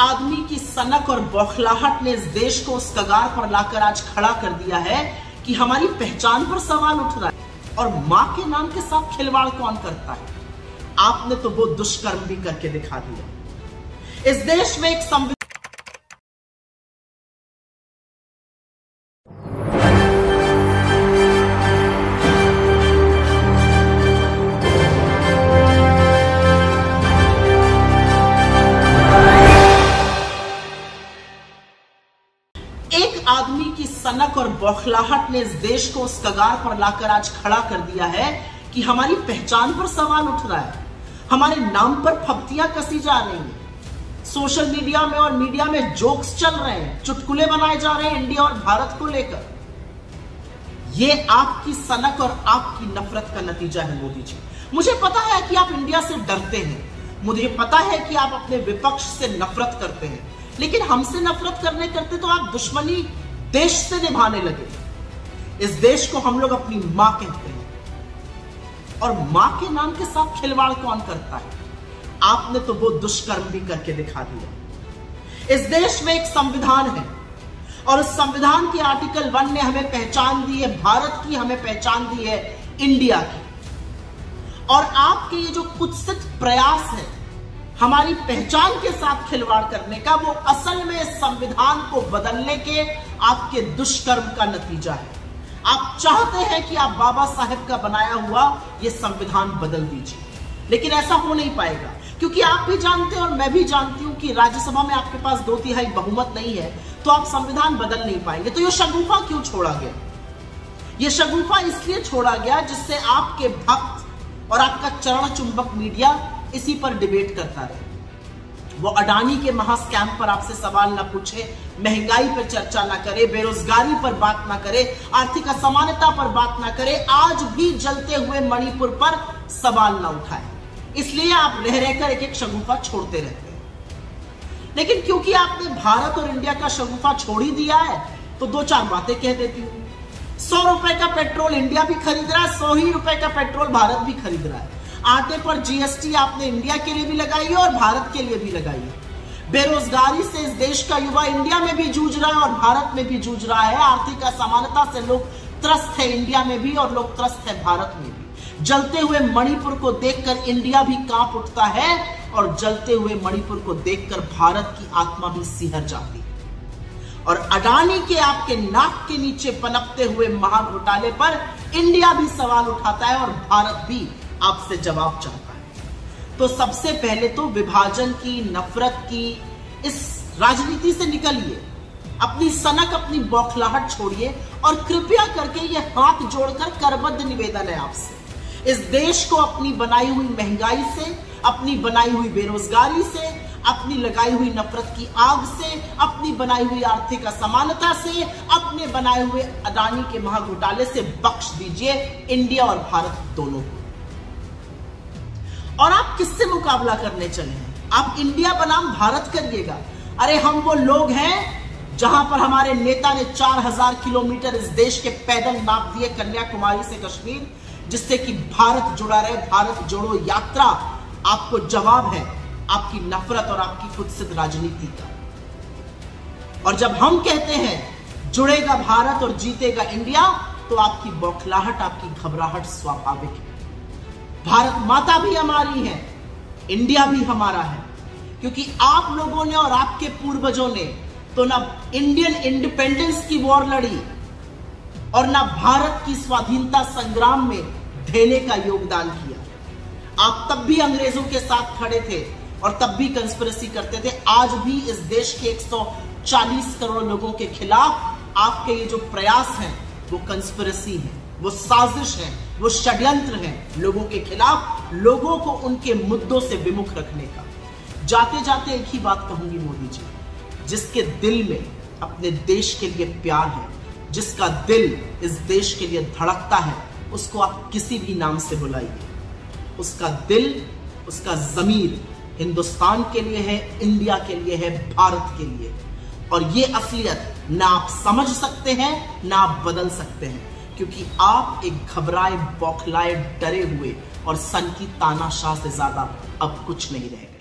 आदमी की सनक और बौखलाहट ने इस देश को उस कगार पर लाकर आज खड़ा कर दिया है कि हमारी पहचान पर सवाल उठ रहा है। और मां के नाम के साथ खिलवाड़ कौन करता है? आपने तो वो दुष्कर्म भी करके दिखा दिया। इस देश में एक संविधान आदमी की सनक और बौखलाहट ने इस देश को उस कगार पर लाकर आज खड़ा कर दिया है कि हमारी पहचान पर सवाल उठ रहा है। हमारे नाम पर फप्तियां कसी जा रही हैं। सोशल मीडिया में और मीडिया में जोक्स चल रहे हैं, चुटकुले बनाए जा रहे हैं इंडिया और भारत को लेकर। यह आपकी सनक और आपकी नफरत का नतीजा है मोदी जी। मुझे पता है कि आप इंडिया से डरते हैं, मुझे पता है कि आप अपने विपक्ष से नफरत करते हैं, लेकिन हमसे नफरत करते तो आप दुश्मनी देश से निभाने लगे। इस देश को हम लोग अपनी मां कहते हैं और मां के नाम के साथ खिलवाड़ कौन करता है? आपने तो वो दुष्कर्म भी करके दिखा दिया। इस देश में एक संविधान है और उस संविधान के आर्टिकल 1 ने हमें पहचान दी है भारत की, हमें पहचान दी है इंडिया की। और आपके ये जो कुत्सित प्रयास है हमारी पहचान के साथ खिलवाड़ करने का, वो असल में इस संविधान को बदलने के आपके दुष्कर्म का नतीजा है। आप चाहते हैं कि आप बाबा साहेब का बनाया हुआ ये संविधान बदल दीजिए, लेकिन ऐसा हो नहीं पाएगा, क्योंकि आप भी जानते हैं और मैं भी जानती हूं कि राज्यसभा में आपके पास 2/3 बहुमत नहीं है, तो आप संविधान बदल नहीं पाएंगे। तो ये शगुफा क्यों छोड़ा गया? ये शगुफा इसलिए छोड़ा गया जिससे आपके भक्त और आपका चरण चुंबक मीडिया इसी पर डिबेट करता रहे। वो अडानी के महास्कैम पर आपसे सवाल ना पूछे, महंगाई पर चर्चा ना करे, बेरोजगारी पर बात ना करे, आर्थिक असमानता पर बात ना करे, आज भी जलते हुए मणिपुर पर सवाल ना उठाए। इसलिए आप रह रहकर एक एक शगुफा छोड़ते रहते हैं। लेकिन क्योंकि आपने भारत और इंडिया का शगुफा छोड़ ही दिया है, तो 2-4 बातें कह देती हूं। 100 रुपए का पेट्रोल इंडिया भी खरीद रहा है, 100 ही रुपए का पेट्रोल भारत भी खरीद रहा है। आटे पर जीएसटी आपने इंडिया के लिए भी लगाई है और भारत के लिए भी लगाई है। बेरोजगारी से इस देश का युवा इंडिया में भी जूझ रहा है और भारत में भी जूझ रहा है। आर्थिक असमानता से लोग त्रस्त है इंडिया में भी और लोग त्रस्त है भारत में भी। जलते हुए मणिपुर को देखकर इंडिया भी कांप उठता है और जलते हुए मणिपुर को देखकर भारत की आत्मा भी सिहर जाती है। और अडानी के आपके नाक के नीचे पनपते हुए महाघोटाले पर इंडिया भी सवाल उठाता है और भारत भी आपसे जवाब चाहता है। तो सबसे पहले तो विभाजन की, नफरत की इस राजनीति से निकलिए, अपनी सनक, अपनी बौखलाहट छोड़िए और कृपया करके ये हाथ जोड़कर करबद्ध निवेदन है आपसे, इस देश को अपनी बनाई हुई महंगाई से, अपनी बनाई हुई बेरोजगारी से, अपनी लगाई हुई नफरत की आग से, अपनी बनाई हुई आर्थिक असमानता से, अपने बनाए हुए अडानी के महाघोटाले से बख्श दीजिए इंडिया और भारत दोनों को। और आप किससे मुकाबला करने चले हैं? आप इंडिया बनाम भारत करिएगा। अरे हम वो लोग हैं जहां पर हमारे नेता ने 4000 किलोमीटर इस देश के पैदल नाप दिए कन्याकुमारी से कश्मीर, जिससे कि भारत जुड़ा रहे। भारत जोड़ो यात्रा आपको जवाब है आपकी नफरत और आपकी कुत्सित राजनीति का। और जब हम कहते हैं जुड़ेगा भारत और जीतेगा इंडिया, तो आपकी बौखलाहट, आपकी घबराहट स्वाभाविक है। भारत माता भी हमारी है, इंडिया भी हमारा है, क्योंकि आप लोगों ने और आपके पूर्वजों ने तो ना इंडियन इंडिपेंडेंस की वॉर लड़ी और ना भारत की स्वाधीनता संग्राम में ढेले का योगदान किया। आप तब भी अंग्रेजों के साथ खड़े थे और तब भी कंस्पिरेसी करते थे। आज भी इस देश के 140 करोड़ लोगों के खिलाफ आपके ये जो प्रयास हैं वो कंस्पिरेसी है, वो साजिश है, वो षड्यंत्र है लोगों के खिलाफ, लोगों को उनके मुद्दों से विमुख रखने का। जाते जाते एक ही बात कहूंगी मोदी जी, जिसके दिल में अपने देश के लिए प्यार है, जिसका दिल इस देश के लिए धड़कता है, उसको आप किसी भी नाम से बुलाइए। उसका दिल, उसका जमीर हिंदुस्तान के लिए है, इंडिया के लिए है, भारत के लिए। और ये असलियत ना आप समझ सकते हैं ना आप बदल सकते हैं, क्योंकि आप एक घबराए, बौखलाए, डरे हुए और सन की तानाशाह से ज्यादा अब कुछ नहीं रह गए।